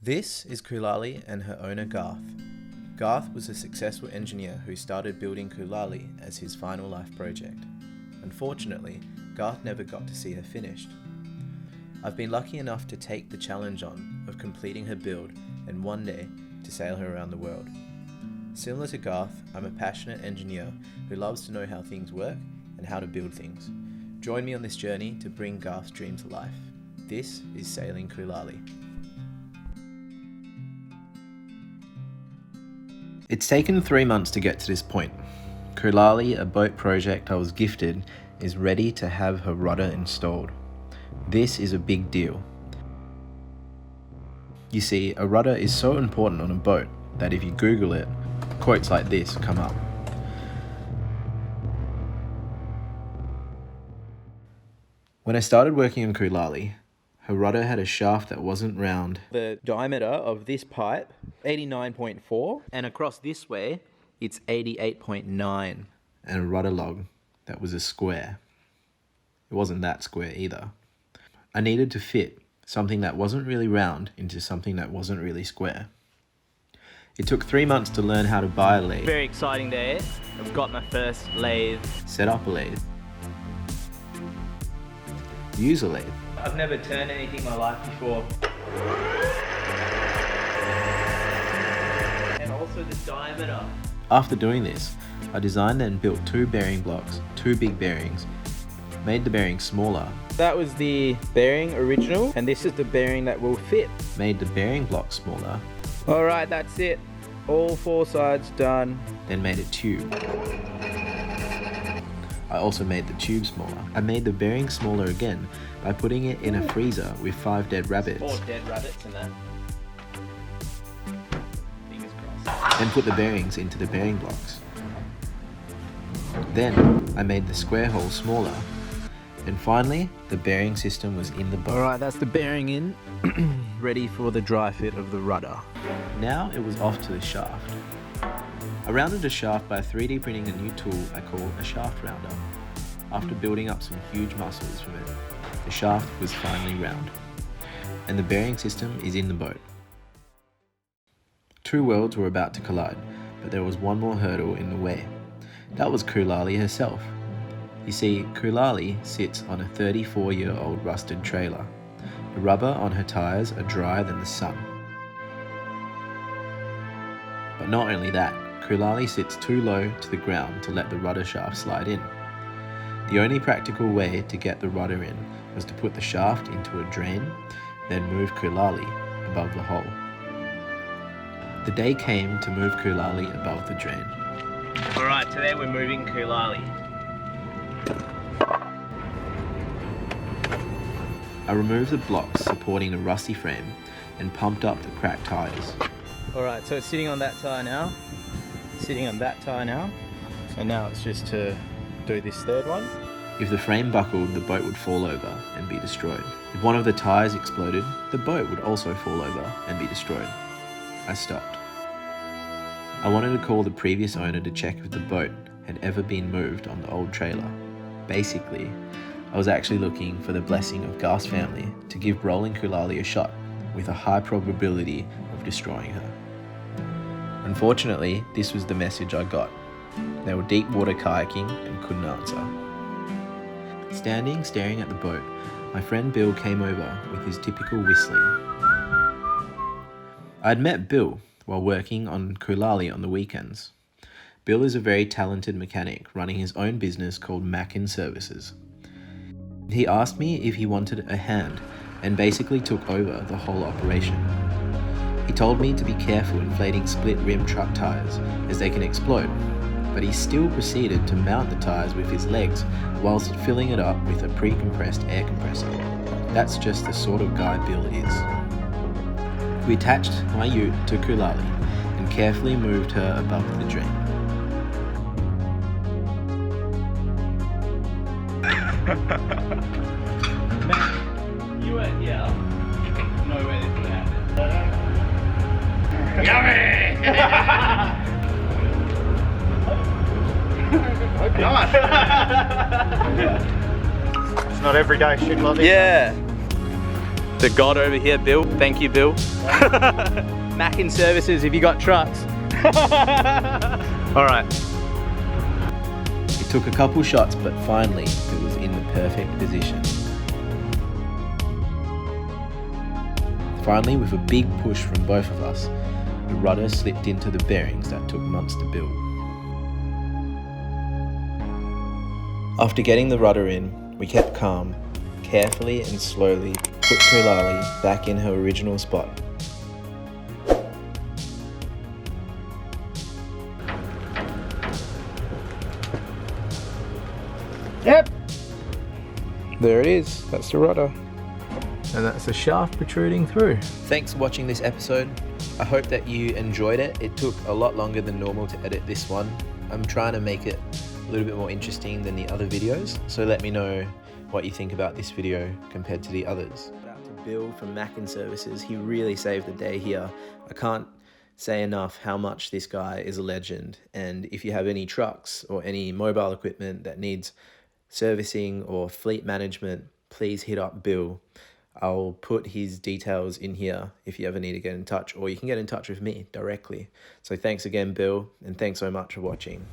This is Kulali and her owner Garth. Garth was a successful engineer who started building Kulali as his final life project. Unfortunately, Garth never got to see her finished. I've been lucky enough to take the challenge on of completing her build and one day to sail her around the world. Similar to Garth, I'm a passionate engineer who loves to know how things work and how to build things. Join me on this journey to bring Garth's dream to life. This is Sailing Kulali. It's taken 3 months to get to this point. Kulali, a boat project I was gifted, is ready to have her rudder installed. This is a big deal. You see, a rudder is so important on a boat that if you Google it, quotes like this come up. When I started working on Kulali, her rudder had a shaft that wasn't round. The diameter of this pipe, 89.4, and across this way, it's 88.9. And a rudder log that was a square. It wasn't that square either. I needed to fit something that wasn't really round into something that wasn't really square. It took 3 months to learn how to buy a lathe. Very exciting day. I've got my first lathe. Set up a lathe. Use a lathe. I've never turned anything in my life before. And also the diameter. After doing this, I designed and built 2 bearing blocks, 2 big bearings, made the bearing smaller. That was the bearing original, and this is the bearing that will fit. Made the bearing block smaller. Alright, that's it. All 4 sides done. Then made a tube. I also made the tube smaller. I made the bearing smaller again by putting it in a freezer with 5 dead rabbits. 4 dead rabbits in that. Fingers crossed. Then put the bearings into the bearing blocks. Then I made the square hole smaller. And finally, the bearing system was in the boat. Alright, that's the bearing in. Ready for the dry fit of the rudder. Now it was off to the shaft. I rounded the shaft by 3D printing a new tool I call a shaft rounder. After building up some huge muscles from it, the shaft was finally round. And the bearing system is in the boat. 2 worlds were about to collide, but there was one more hurdle in the way. That was Kulali herself. You see, Kulali sits on a 34-year-old rusted trailer. The rubber on her tyres are drier than the sun. But not only that, Kulali sits too low to the ground to let the rudder shaft slide in. The only practical way to get the rudder in was to put the shaft into a drain, then move Kulali above the hole. The day came to move Kulali above the drain. Alright, today we're moving Kulali. I removed the blocks supporting the rusty frame and pumped up the cracked tyres. Alright, so it's sitting on that tyre now. Sitting on that tyre now. So now it's just to do this third one. If the frame buckled, the boat would fall over and be destroyed. If one of the tyres exploded, the boat would also fall over and be destroyed. I stopped. I wanted to call the previous owner to check if the boat had ever been moved on the old trailer. Basically, I was actually looking for the blessing of Garth's family to give rolling Kulali a shot with a high probability of destroying her. Unfortunately, this was the message I got. They were deep water kayaking and couldn't answer. Standing, staring at the boat, my friend Bill came over with his typical whistling. I'd met Bill while working on Kulali on the weekends. Bill is a very talented mechanic running his own business called Mackin Services. He asked me if he wanted a hand and basically took over the whole operation. He told me to be careful inflating split rim truck tyres as they can explode, but he still proceeded to mount the tyres with his legs whilst filling it up with a pre-compressed air compressor. That's just the sort of guy Bill is. We attached my ute to Kulali and carefully moved her above the drain. Man, you weren't here. No way this would happen. Yummy! It's not every day shit like this. Yeah. The god over here, Bill. Thank you, Bill. Mackin Services, if you got trucks. All right. It took a couple shots, but finally it was in the perfect position. Finally, with a big push from both of us, the rudder slipped into the bearings that took months to build. After getting the rudder in, we kept calm, carefully and slowly put Koolali back in her original spot. Yep. There it is. That's the rudder. And that's the shaft protruding through. Thanks for watching this episode. I hope that you enjoyed it. It took a lot longer than normal to edit this one. I'm trying to make it a little bit more interesting than the other videos, so let me know what you think about this video compared to the others. Shout out to Bill from Mackin Services. He really saved the day here. I can't say enough how much this guy is a legend, and if you have any trucks or any mobile equipment that needs servicing or fleet management, please hit up Bill. I'll put his details in here if you ever need to get in touch, or you can get in touch with me directly. So thanks again, Bill, and thanks so much for watching.